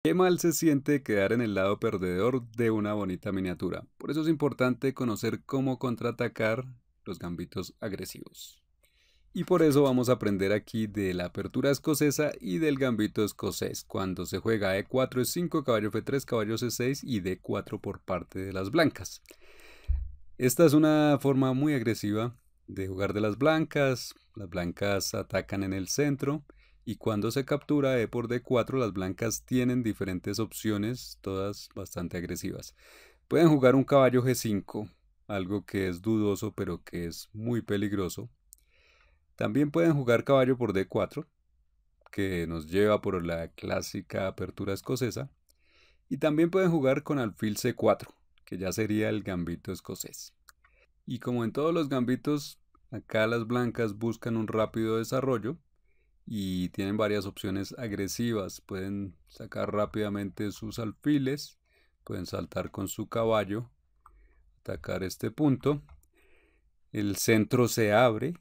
Qué mal se siente quedar en el lado perdedor de una bonita miniatura. Por eso es importante conocer cómo contraatacar los gambitos agresivos. Y por eso vamos a aprender aquí de la apertura escocesa y del gambito escocés, cuando se juega E4, E5, caballo F3, caballo C6 y D4 por parte de las blancas. Esta es una forma muy agresiva de jugar de las blancas atacan en el centro y cuando se captura E por D4 las blancas tienen diferentes opciones, todas bastante agresivas. Pueden jugar un caballo G5, algo que es dudoso pero que es muy peligroso. También pueden jugar caballo por D4, que nos lleva por la clásica apertura escocesa. Y también pueden jugar con alfil C4, que ya sería el gambito escocés. Y como en todos los gambitos, acá las blancas buscan un rápido desarrollo y tienen varias opciones agresivas. Pueden sacar rápidamente sus alfiles, pueden saltar con su caballo, atacar este punto. El centro se abre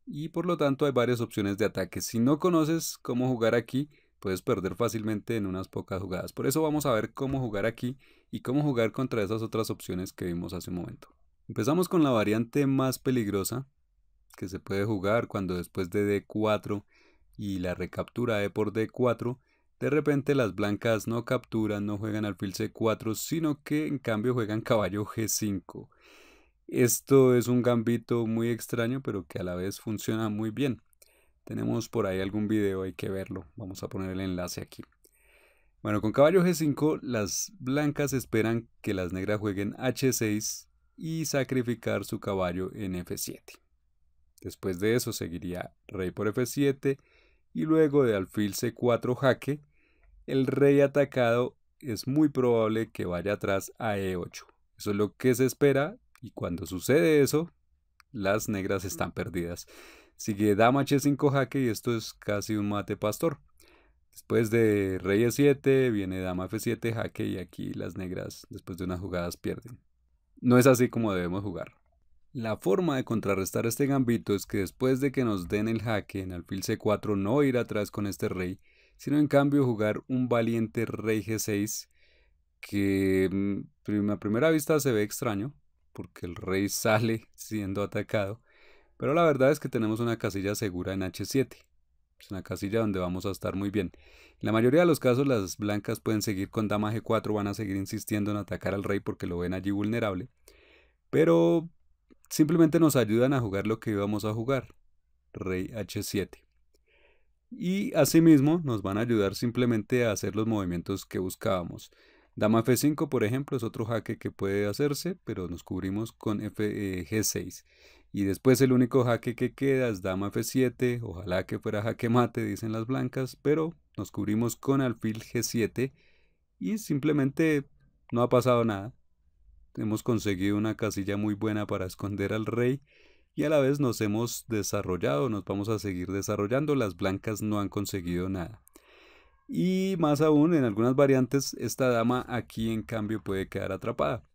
y por lo tanto hay varias opciones de ataque. Si no conoces cómo jugar aquí, puedes perder fácilmente en unas pocas jugadas. Por eso vamos a ver cómo jugar aquí y cómo jugar contra esas otras opciones que vimos hace un momento. Empezamos con la variante más peligrosa que se puede jugar cuando después de D4 y la recaptura E por D4, de repente las blancas no capturan, no juegan alfil C4, sino que en cambio juegan caballo G5. Esto es un gambito muy extraño, pero que a la vez funciona muy bien. Tenemos por ahí algún video, hay que verlo. Vamos a poner el enlace aquí. Bueno, con caballo G5 las blancas esperan que las negras jueguen H6 y sacrificar su caballo en F7. Después de eso seguiría rey por F7 y luego de alfil C4 jaque, el rey atacado es muy probable que vaya atrás a E8. Eso es lo que se espera y cuando sucede eso, las negras están perdidas. Sigue dama H5 jaque y esto es casi un mate pastor. Después de rey E7 viene dama F7 jaque y aquí las negras después de unas jugadas pierden. No es así como debemos jugar. La forma de contrarrestar este gambito es que después de que nos den el jaque en alfil C4 no ir atrás con este rey, sino en cambio jugar un valiente rey G6 que a primera vista se ve extraño porque el rey sale siendo atacado, pero la verdad es que tenemos una casilla segura en H7. Es una casilla donde vamos a estar muy bien. En la mayoría de los casos las blancas pueden seguir con dama G4, van a seguir insistiendo en atacar al rey porque lo ven allí vulnerable, pero simplemente nos ayudan a jugar lo que íbamos a jugar, rey H7. Y asimismo nos van a ayudar simplemente a hacer los movimientos que buscábamos. Dama F5, por ejemplo, es otro jaque que puede hacerse, pero nos cubrimos con G6. Y después el único jaque que queda es dama F7, ojalá que fuera jaque mate, dicen las blancas, pero nos cubrimos con alfil G7 y simplemente no ha pasado nada. Hemos conseguido una casilla muy buena para esconder al rey y a la vez nos hemos desarrollado, nos vamos a seguir desarrollando. Las blancas no han conseguido nada. Y más aún, en algunas variantes, esta dama aquí en cambio puede quedar atrapada.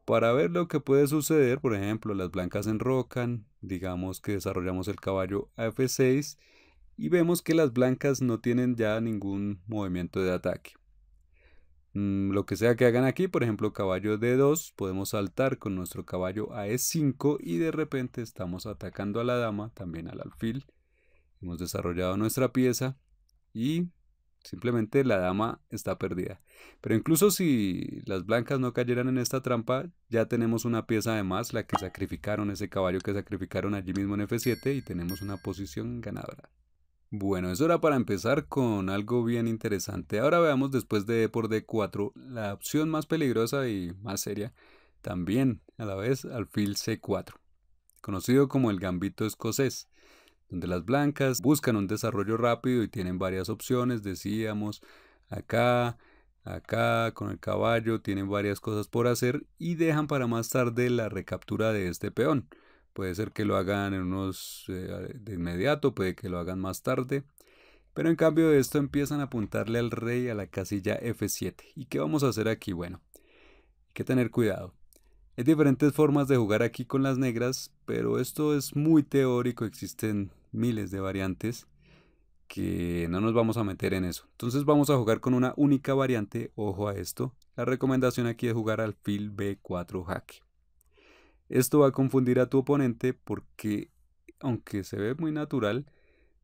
Para ver lo que puede suceder, por ejemplo, las blancas enrocan, digamos que desarrollamos el caballo a F6 y vemos que las blancas no tienen ya ningún movimiento de ataque. Lo que sea que hagan aquí, por ejemplo, caballo D2, podemos saltar con nuestro caballo a E5 y de repente estamos atacando a la dama, también al alfil. Hemos desarrollado nuestra pieza y simplemente la dama está perdida. Pero incluso si las blancas no cayeran en esta trampa, ya tenemos una pieza de más, la que sacrificaron, ese caballo que sacrificaron allí mismo en F7 y tenemos una posición ganadora. Bueno, eso era para empezar con algo bien interesante. Ahora veamos después de E por D4, la opción más peligrosa y más seria, también a la vez alfil C4, conocido como el gambito escocés, donde las blancas buscan un desarrollo rápido y tienen varias opciones, decíamos, acá, acá, con el caballo, tienen varias cosas por hacer y dejan para más tarde la recaptura de este peón. Puede ser que lo hagan en de inmediato, puede que lo hagan más tarde. Pero en cambio de esto empiezan a apuntarle al rey a la casilla F7. ¿Y qué vamos a hacer aquí? Bueno, hay que tener cuidado. Hay diferentes formas de jugar aquí con las negras, pero esto es muy teórico, existen miles de variantes. que no nos vamos a meter en eso. Entonces vamos a jugar con una única variante, ojo a esto. La recomendación aquí es jugar alfil B4 jaque. Esto va a confundir a tu oponente porque, aunque se ve muy natural,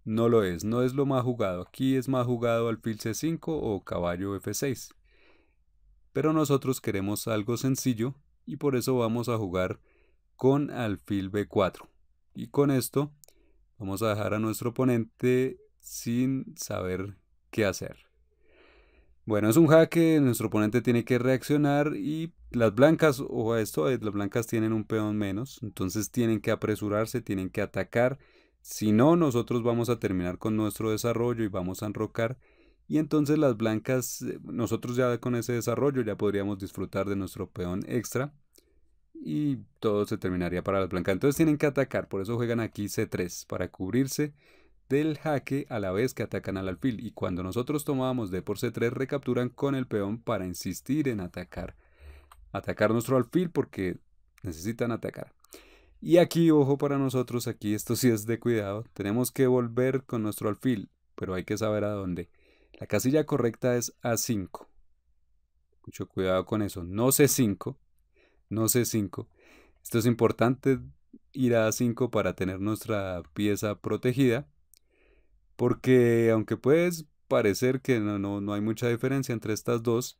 no lo es, no es lo más jugado. Aquí es más jugado alfil C5 o caballo F6. Pero nosotros queremos algo sencillo y por eso vamos a jugar con alfil B4. Y con esto vamos a dejar a nuestro oponente sin saber qué hacer. Bueno, es un jaque, nuestro oponente tiene que reaccionar y las blancas, ojo a esto, las blancas tienen un peón menos, entonces tienen que apresurarse, tienen que atacar. Si no, nosotros vamos a terminar con nuestro desarrollo y vamos a enrocar. Y entonces las blancas, nosotros ya con ese desarrollo ya podríamos disfrutar de nuestro peón extra y todo se terminaría para las blancas. Entonces tienen que atacar, por eso juegan aquí C3 para cubrirse del jaque a la vez que atacan al alfil. Y cuando nosotros tomábamos D por C3 recapturan con el peón para insistir en atacar. Atacar nuestro alfil porque necesitan atacar. Y aquí, ojo para nosotros, aquí esto sí es de cuidado. Tenemos que volver con nuestro alfil, pero hay que saber a dónde. La casilla correcta es A5. Mucho cuidado con eso. No C5. No C5. Esto es importante ir a A5 para tener nuestra pieza protegida. Porque aunque puedes parecer que no hay mucha diferencia entre estas dos,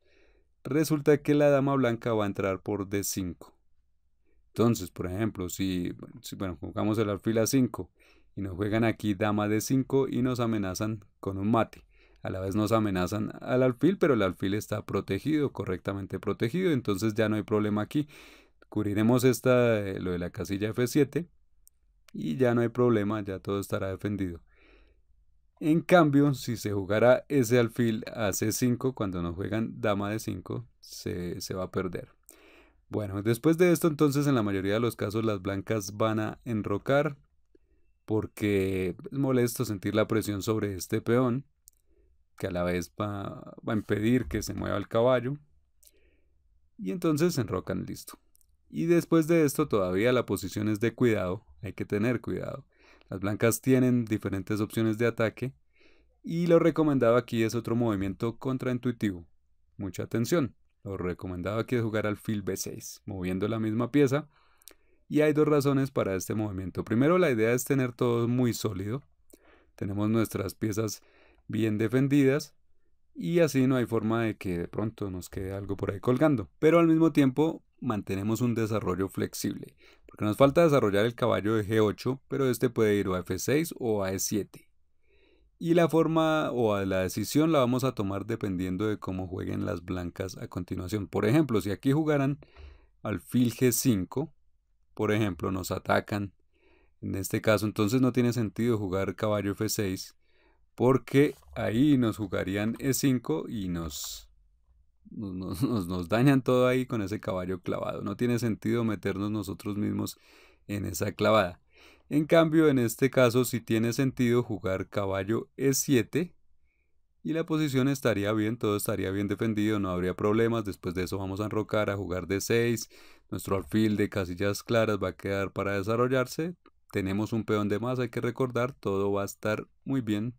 resulta que la dama blanca va a entrar por D5. Entonces, por ejemplo, bueno, jugamos el alfil A5 y nos juegan aquí dama D5 y nos amenazan con un mate. A la vez nos amenazan al alfil, pero el alfil está protegido, correctamente protegido, entonces ya no hay problema aquí. Cubriremos lo de la casilla F7 y ya no hay problema, ya todo estará defendido. En cambio, si se jugara ese alfil a C5, cuando nos juegan dama de 5, se va a perder. Bueno, después de esto, entonces, en la mayoría de los casos, las blancas van a enrocar porque es molesto sentir la presión sobre este peón, que a la vez va a impedir que se mueva el caballo. Y entonces enrocan, listo. Y después de esto, todavía la posición es de cuidado, hay que tener cuidado. Las blancas tienen diferentes opciones de ataque. Y lo recomendado aquí es otro movimiento contraintuitivo. Mucha atención. Lo recomendado aquí es jugar alfil B6, moviendo la misma pieza. Y hay dos razones para este movimiento. Primero, la idea es tener todo muy sólido. Tenemos nuestras piezas bien defendidas. Y así no hay forma de que de pronto nos quede algo por ahí colgando. Pero al mismo tiempo mantenemos un desarrollo flexible. Porque nos falta desarrollar el caballo de G8, pero este puede ir o a F6 o a E7. Y la forma o la decisión la vamos a tomar dependiendo de cómo jueguen las blancas a continuación. Por ejemplo, si aquí jugaran alfil G5, por ejemplo, nos atacan. En este caso, entonces no tiene sentido jugar caballo F6 porque ahí nos jugarían E5 y nos dañan todo ahí con ese caballo clavado. No tiene sentido meternos nosotros mismos en esa clavada. En cambio, en este caso sí tiene sentido jugar caballo E7 y la posición estaría bien, todo estaría bien defendido, no habría problemas. Después de eso vamos a enrocar a jugar D6. Nuestro alfil de casillas claras va a quedar para desarrollarse. Tenemos un peón de más, hay que recordar, todo va a estar muy bien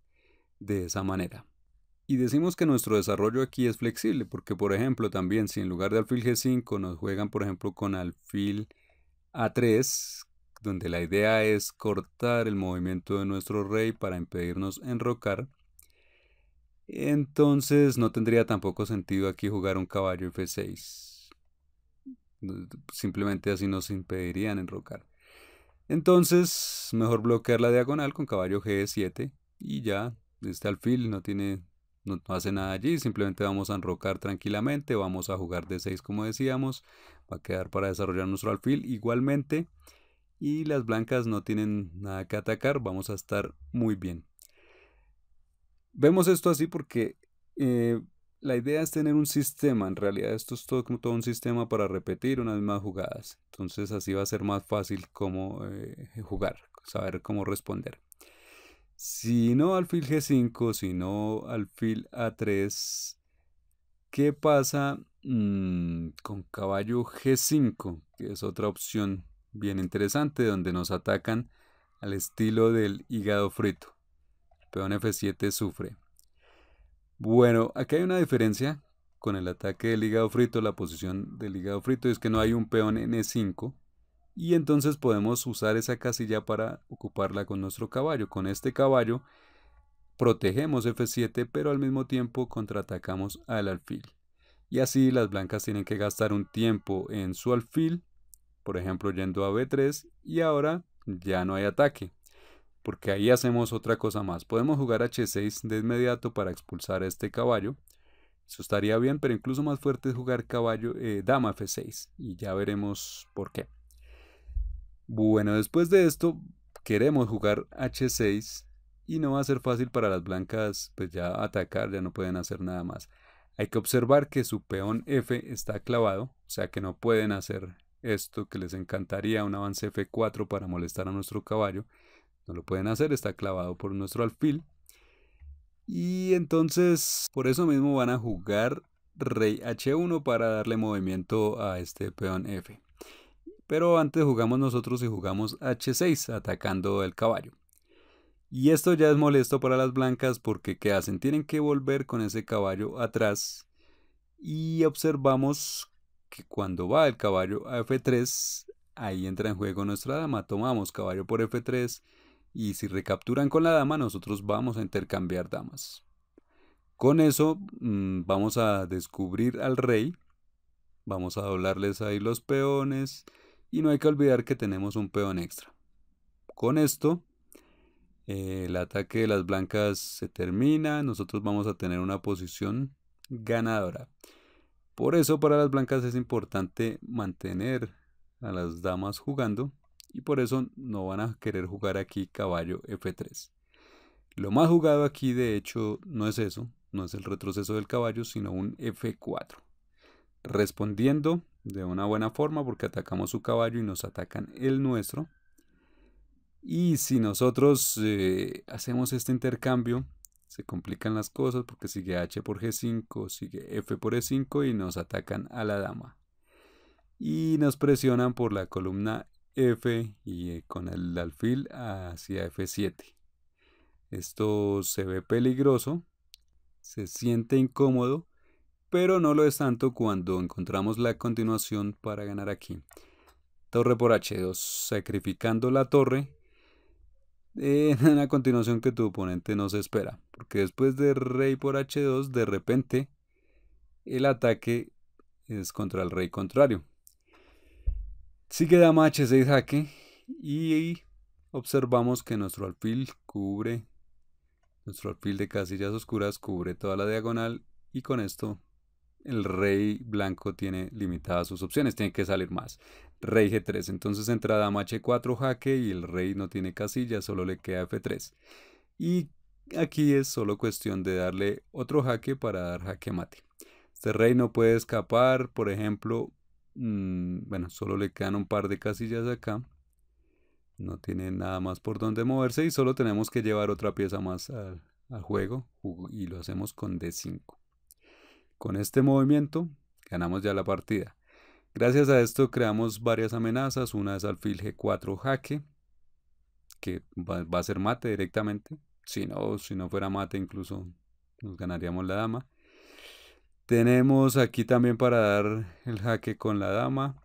de esa manera. Y decimos que nuestro desarrollo aquí es flexible, porque por ejemplo también si en lugar de alfil G5 nos juegan por ejemplo con alfil A3, donde la idea es cortar el movimiento de nuestro rey para impedirnos enrocar, entonces no tendría tampoco sentido aquí jugar un caballo F6. Simplemente así nos impedirían enrocar. Entonces, mejor bloquear la diagonal con caballo G7 y ya, este alfil no hace nada allí, simplemente vamos a enrocar tranquilamente, vamos a jugar D6 como decíamos, va a quedar para desarrollar nuestro alfil igualmente y las blancas no tienen nada que atacar, vamos a estar muy bien. Vemos esto así porque la idea es tener un sistema, en realidad esto es todo, como todo un sistema para repetir unas mismas jugadas, entonces así va a ser más fácil cómo jugar, saber cómo responder. Si no alfil G5, si no alfil A3, ¿qué pasa con caballo G5? Que es otra opción bien interesante donde nos atacan al estilo del hígado frito. peón F7 sufre. Bueno, aquí hay una diferencia con el ataque del hígado frito, la posición del hígado frito es que no hay un peón en E5 y entonces podemos usar esa casilla para ocuparla con nuestro caballo. Con este caballo protegemos F7 pero al mismo tiempo contraatacamos al alfil. Y así las blancas tienen que gastar un tiempo en su alfil, por ejemplo yendo a B3 y ahora ya no hay ataque. Porque ahí hacemos otra cosa más. Podemos jugar H6 de inmediato para expulsar a este caballo. Eso estaría bien, pero incluso más fuerte es jugar dama F6. Y ya veremos por qué. Bueno, después de esto queremos jugar H6 y no va a ser fácil para las blancas pues ya atacar, ya no pueden hacer nada más. Hay que observar que su peón F está clavado, o sea que no pueden hacer esto que les encantaría, un avance F4 para molestar a nuestro caballo. No lo pueden hacer, está clavado por nuestro alfil. Y entonces, por eso mismo van a jugar rey H1 para darle movimiento a este peón F. Pero antes jugamos nosotros y jugamos H6 atacando el caballo. Y esto ya es molesto para las blancas porque ¿qué hacen? Tienen que volver con ese caballo atrás. Y observamos que cuando va el caballo a F3, ahí entra en juego nuestra dama. Tomamos caballo por F3 y si recapturan con la dama, nosotros vamos a intercambiar damas. Con eso vamos a descubrir al rey. Vamos a doblarles ahí los peones. Y no hay que olvidar que tenemos un peón extra. Con esto, el ataque de las blancas se termina. Nosotros vamos a tener una posición ganadora. Por eso para las blancas es importante mantener a las damas jugando. Y por eso no van a querer jugar aquí caballo F3. Lo más jugado aquí de hecho no es eso. No es el retroceso del caballo, sino un F4. Respondiendo de una buena forma porque atacamos su caballo y nos atacan el nuestro. Y si nosotros hacemos este intercambio, se complican las cosas porque sigue H por G5, sigue F por E5 y nos atacan a la dama. Y nos presionan por la columna F y con el alfil hacia F7. Esto se ve peligroso, se siente incómodo, pero no lo es tanto cuando encontramos la continuación para ganar aquí. Torre por H2, sacrificando la torre en la continuación que tu oponente no se espera. Porque después de rey por H2, de repente el ataque es contra el rey contrario. Sigue dama H6 jaque y observamos que nuestro alfil de casillas oscuras cubre toda la diagonal y con esto el rey blanco tiene limitadas sus opciones, tiene que salir más. Rey G3, entonces entra dama H4 jaque y el rey no tiene casillas, solo le queda F3. Y aquí es solo cuestión de darle otro jaque para dar jaque mate. Este rey no puede escapar, por ejemplo, bueno, solo le quedan un par de casillas acá. No tiene nada más por donde moverse y solo tenemos que llevar otra pieza más al juego y lo hacemos con D5. Con este movimiento ganamos ya la partida. Gracias a esto creamos varias amenazas. Una es alfil G4 jaque, que va a ser mate directamente. Si no fuera mate incluso nos ganaríamos la dama. Tenemos aquí también para dar el jaque con la dama.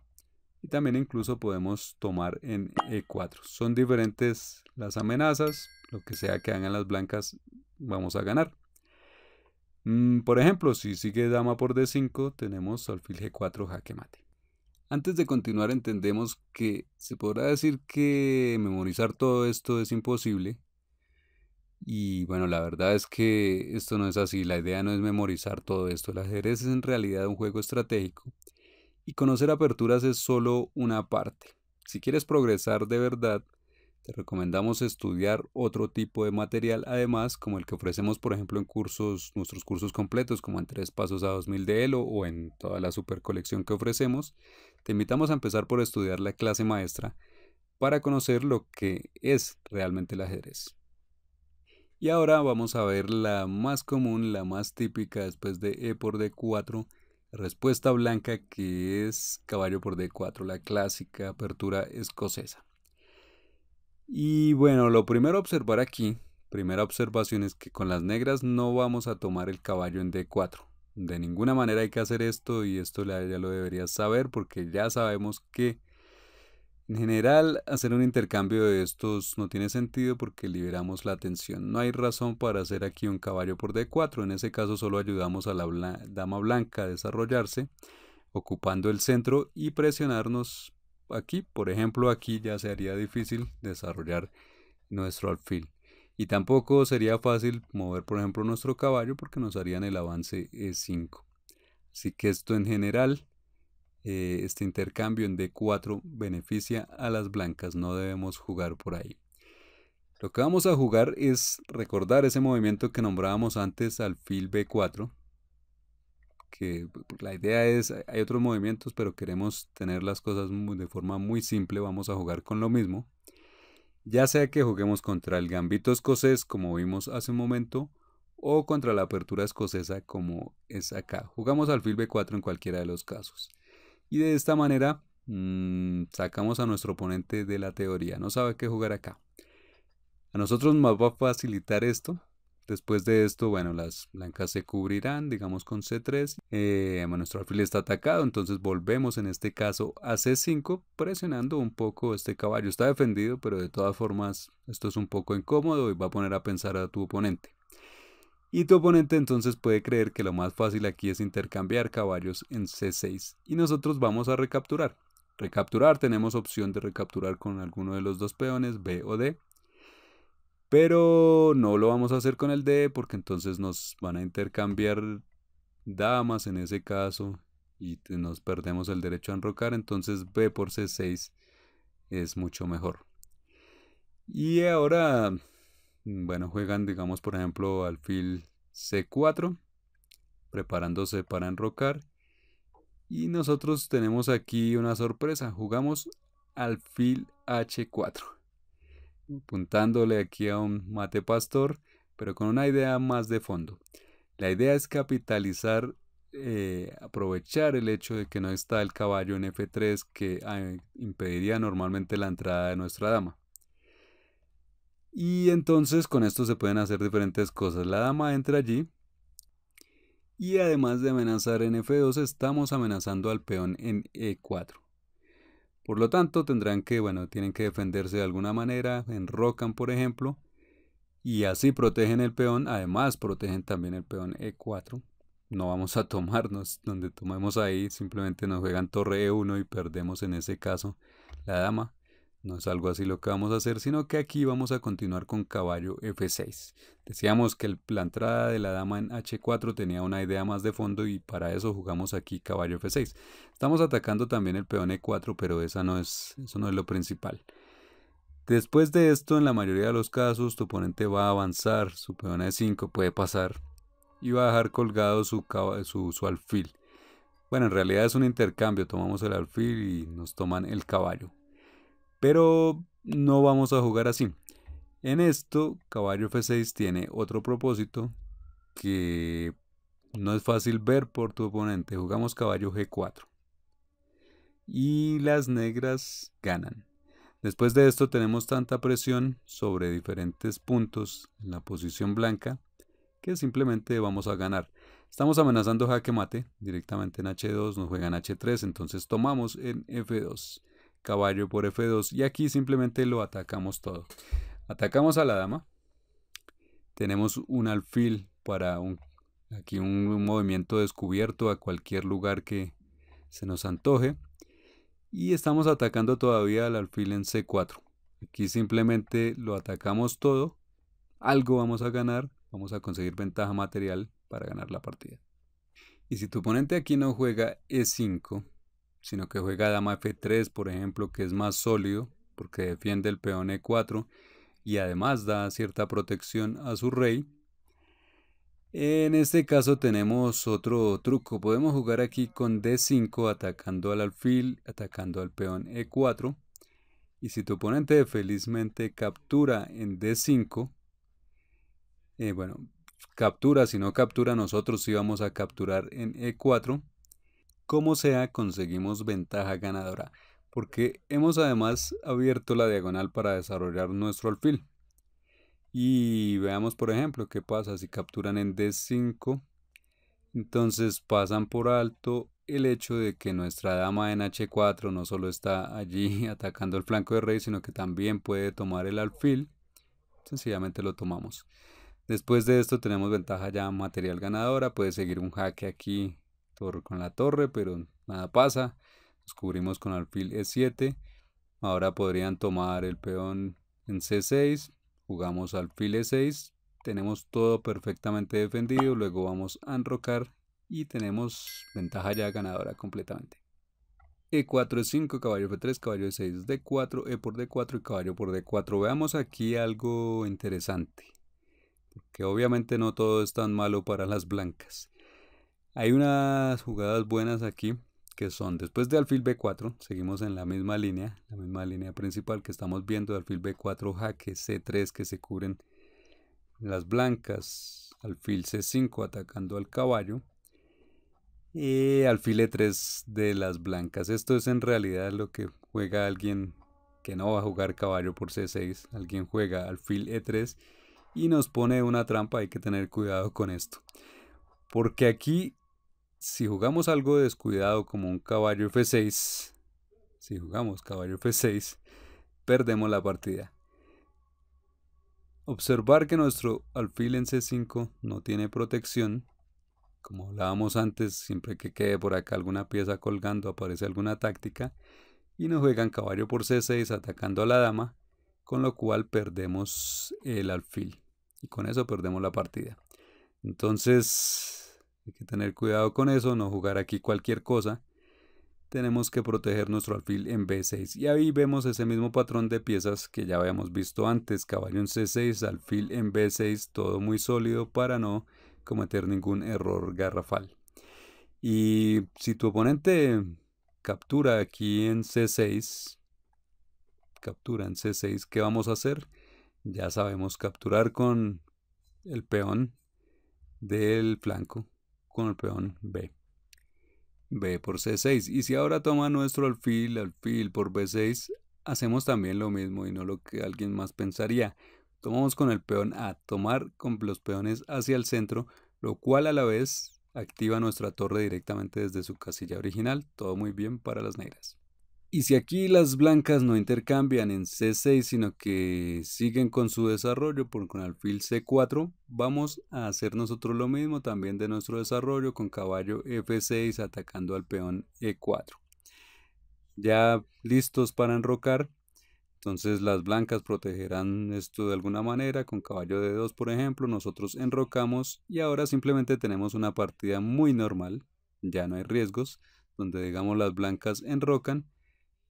Y también incluso podemos tomar en E4. Son diferentes las amenazas. Lo que sea que hagan las blancas vamos a ganar. Por ejemplo, si sigue dama por D5, tenemos alfil G4 jaque mate. Antes de continuar entendemos que se podrá decir que memorizar todo esto es imposible. Y bueno, la verdad es que esto no es así. La idea no es memorizar todo esto. El ajedrez es en realidad un juego estratégico. Y conocer aperturas es solo una parte. Si quieres progresar de verdad, te recomendamos estudiar otro tipo de material, además como el que ofrecemos por ejemplo en nuestros cursos completos como en 3 pasos a 2000 de Elo o en toda la super colección que ofrecemos. Te invitamos a empezar por estudiar la clase maestra para conocer lo que es realmente el ajedrez. Y ahora vamos a ver la más común, la más típica después de E por D4. Respuesta blanca que es caballo por D4, la clásica apertura escocesa. Y bueno, lo primero a observar aquí, primera observación es que con las negras no vamos a tomar el caballo en D4. De ninguna manera hay que hacer esto, y esto ya lo deberías saber, porque ya sabemos que en general hacer un intercambio de estos no tiene sentido porque liberamos la tensión. No hay razón para hacer aquí un caballo por D4. En ese caso solo ayudamos a la dama blanca a desarrollarse, ocupando el centro y presionarnos aquí. Por ejemplo, aquí ya se haría difícil desarrollar nuestro alfil. Y tampoco sería fácil mover, por ejemplo, nuestro caballo porque nos harían el avance E5. Así que esto en general, este intercambio en D4 beneficia a las blancas, no debemos jugar por ahí. Lo que vamos a jugar es recordar ese movimiento que nombrábamos antes, alfil B4, que la idea es, hay otros movimientos, pero queremos tener las cosas de forma muy simple. Vamos a jugar con lo mismo, ya sea que juguemos contra el gambito escocés, como vimos hace un momento, o contra la apertura escocesa, como es acá. Jugamos alfil B4 en cualquiera de los casos. Y de esta manera sacamos a nuestro oponente de la teoría. No sabe qué jugar acá. A nosotros nos va a facilitar esto. Después de esto, bueno, las blancas se cubrirán, digamos con C3. Nuestro alfil está atacado, entonces volvemos en este caso a C5, presionando un poco este caballo. Está defendido, pero de todas formas esto es un poco incómodo y va a poner a pensar a tu oponente. Y tu oponente entonces puede creer que lo más fácil aquí es intercambiar caballos en C6. Y nosotros vamos a recapturar. Recapturar, tenemos opción de recapturar con alguno de los dos peones, B o D. Pero no lo vamos a hacer con el D porque entonces nos van a intercambiar damas en ese caso y nos perdemos el derecho a enrocar. Entonces B por C6 es mucho mejor. Y ahora, bueno, juegan, digamos, por ejemplo, alfil C4, preparándose para enrocar. Y nosotros tenemos aquí una sorpresa. Jugamos alfil H4, apuntándole aquí a un mate pastor, pero con una idea más de fondo. La idea es capitalizar, aprovechar el hecho de que no está el caballo en F3, que impediría normalmente la entrada de nuestra dama. Y entonces con esto se pueden hacer diferentes cosas. La dama entra allí y además de amenazar en F2, estamos amenazando al peón en E4. Por lo tanto, tendrán que, bueno, tienen que defenderse de alguna manera, enrocan por ejemplo, y así protegen el peón. Además protegen también el peón E4. No vamos a tomarnos, donde tomemos ahí simplemente nos juegan torre E1 y perdemos en ese caso la dama. No es algo así lo que vamos a hacer, sino que aquí vamos a continuar con caballo F6. Decíamos que la entrada de la dama en H4 tenía una idea más de fondo y para eso jugamos aquí caballo F6. Estamos atacando también el peón E4, pero eso no es lo principal. Después de esto, en la mayoría de los casos, tu oponente va a avanzar, su peón E5 puede pasar y va a dejar colgado su alfil. Bueno, en realidad es un intercambio, tomamos el alfil y nos toman el caballo. Pero no vamos a jugar así. En esto, caballo F6 tiene otro propósito que no es fácil ver por tu oponente. Jugamos caballo G4 y las negras ganan. Después de esto tenemos tanta presión sobre diferentes puntos en la posición blanca que simplemente vamos a ganar. Estamos amenazando jaque mate directamente en H2, nos juegan H3, entonces tomamos en F2. Caballo por F2 y aquí simplemente lo atacamos todo. Atacamos a la dama. Tenemos un alfil para aquí un movimiento descubierto a cualquier lugar que se nos antoje. Y estamos atacando todavía al alfil en C4. Aquí simplemente lo atacamos todo. Algo vamos a ganar. Vamos a conseguir ventaja material para ganar la partida. Y si tu oponente aquí no juega E5, sino que juega dama F3, por ejemplo, que es más sólido porque defiende el peón E4 y además da cierta protección a su rey. En este caso tenemos otro truco. Podemos jugar aquí con D5 atacando al alfil, atacando al peón E4. Y si tu oponente felizmente captura en D5, bueno, captura, si no captura nosotros sí vamos a capturar en E4. Como sea, conseguimos ventaja ganadora, porque hemos además abierto la diagonal para desarrollar nuestro alfil. Y veamos, por ejemplo, qué pasa si capturan en D5. Entonces pasan por alto el hecho de que nuestra dama en H4 no solo está allí atacando el flanco de rey, sino que también puede tomar el alfil. Sencillamente lo tomamos. Después de esto tenemos ventaja ya material ganadora. Puede seguir un jaque aquí con la torre, pero nada pasa. Nos cubrimos con alfil E7. Ahora podrían tomar el peón en C6. Jugamos alfil E6. Tenemos todo perfectamente defendido. Luego vamos a enrocar y tenemos ventaja ya ganadora completamente. E4 E5, caballo F3, caballo E6, D4, E por D4 y caballo por D4. Veamos aquí algo interesante, que obviamente no todo es tan malo para las blancas. Hay unas jugadas buenas aquí que son después de alfil B4, seguimos en la misma línea principal que estamos viendo, alfil B4, jaque C3 que se cubren las blancas, alfil C5 atacando al caballo y alfil E3 de las blancas. Esto es en realidad lo que juega alguien que no va a jugar caballo por C6, alguien juega alfil E3 y nos pone una trampa. Hay que tener cuidado con esto, porque aquí si jugamos algo descuidado como un caballo F6, si jugamos caballo F6, perdemos la partida. Observar que nuestro alfil en C5 no tiene protección. Como hablábamos antes, siempre que quede por acá alguna pieza colgando aparece alguna táctica. Y nos juegan caballo por C6 atacando a la dama, con lo cual perdemos el alfil. Y con eso perdemos la partida. Entonces hay que tener cuidado con eso, no jugar aquí cualquier cosa. Tenemos que proteger nuestro alfil en B6. Y ahí vemos ese mismo patrón de piezas que ya habíamos visto antes. Caballo en C6, alfil en B6, todo muy sólido para no cometer ningún error garrafal. Y si tu oponente captura aquí en C6, ¿qué vamos a hacer? Ya sabemos, capturar con el peón del flanco, con el peón B. B por C6. Y si ahora toma nuestro alfil por B6, hacemos también lo mismo y no lo que alguien más pensaría. Tomamos con el peón A, tomar con los peones hacia el centro, lo cual a la vez activa nuestra torre directamente desde su casilla original. Todo muy bien para las negras. Y si aquí las blancas no intercambian en C6, sino que siguen con su desarrollo con alfil C4, vamos a hacer nosotros lo mismo también de nuestro desarrollo con caballo F6 atacando al peón E4. Ya listos para enrocar, entonces las blancas protegerán esto de alguna manera con caballo D2, por ejemplo. Nosotros enrocamos y ahora simplemente tenemos una partida muy normal, ya no hay riesgos, donde digamos las blancas enrocan.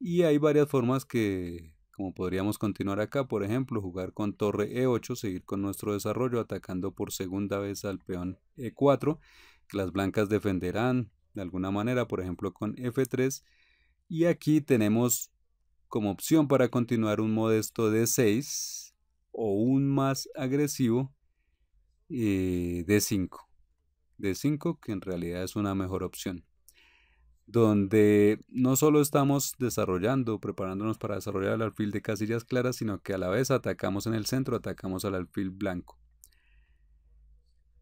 Y hay varias formas como podríamos continuar acá, por ejemplo, jugar con torre E8, seguir con nuestro desarrollo, atacando por segunda vez al peón E4, que las blancas defenderán de alguna manera, por ejemplo, con F3. Y aquí tenemos como opción para continuar un modesto D6 o un más agresivo D5. D5, que en realidad es una mejor opción, donde no solo estamos preparándonos para desarrollar el alfil de casillas claras, sino que a la vez atacamos en el centro, atacamos al alfil blanco.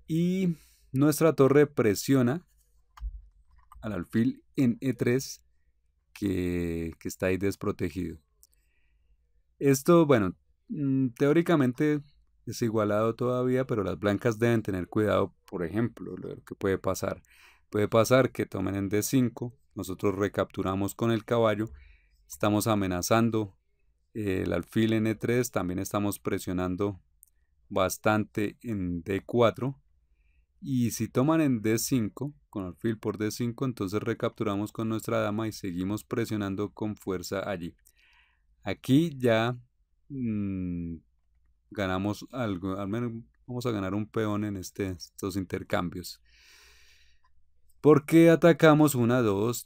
Y nuestra torre presiona al alfil en E3 que está ahí desprotegido. Esto, bueno, teóricamente es igualado todavía, pero las blancas deben tener cuidado. Por ejemplo, lo que puede pasar. Puede pasar que tomen en D5, nosotros recapturamos con el caballo, estamos amenazando el alfil en E3, también estamos presionando bastante en D4. Y si toman en D5, con alfil por D5, entonces recapturamos con nuestra dama y seguimos presionando con fuerza allí. Aquí ya ganamos algo, al menos vamos a ganar un peón en estos intercambios. Porque atacamos 1, 2,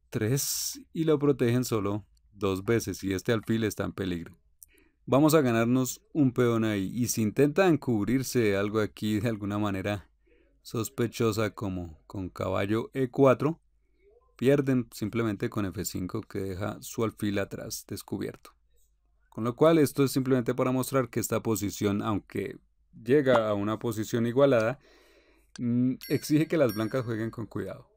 3 y lo protegen solo 2 veces y este alfil está en peligro. Vamos a ganarnos un peón ahí. Y si intentan cubrirse algo aquí de alguna manera sospechosa como con caballo E4, pierden simplemente con F5 que deja su alfil atrás descubierto. Con lo cual esto es simplemente para mostrar que esta posición, aunque llega a una posición igualada, exige que las blancas jueguen con cuidado.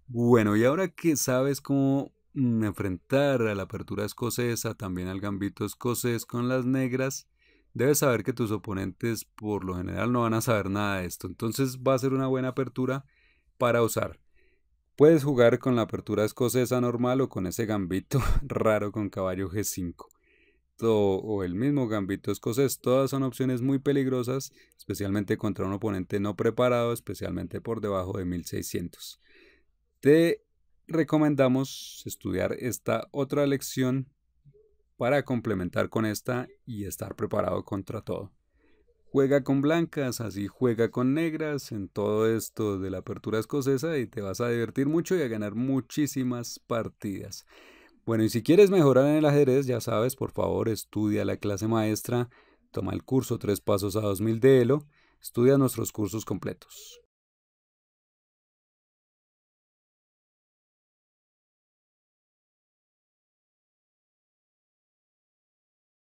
Bueno, y ahora que sabes cómo enfrentar a la apertura escocesa, también al gambito escocés con las negras, debes saber que tus oponentes por lo general no van a saber nada de esto. Entonces va a ser una buena apertura para usar. Puedes jugar con la apertura escocesa normal o con ese gambito raro con caballo G5. O el mismo gambito escocés. Todas son opciones muy peligrosas, especialmente contra un oponente no preparado, especialmente por debajo de 1600. Te recomendamos estudiar esta otra lección para complementar con esta y estar preparado contra todo. Juega con blancas, así juega con negras en todo esto de la apertura escocesa y te vas a divertir mucho y a ganar muchísimas partidas. Bueno, y si quieres mejorar en el ajedrez, ya sabes, por favor, estudia la clase maestra, toma el curso 3 pasos a 2000 de Elo, estudia nuestros cursos completos.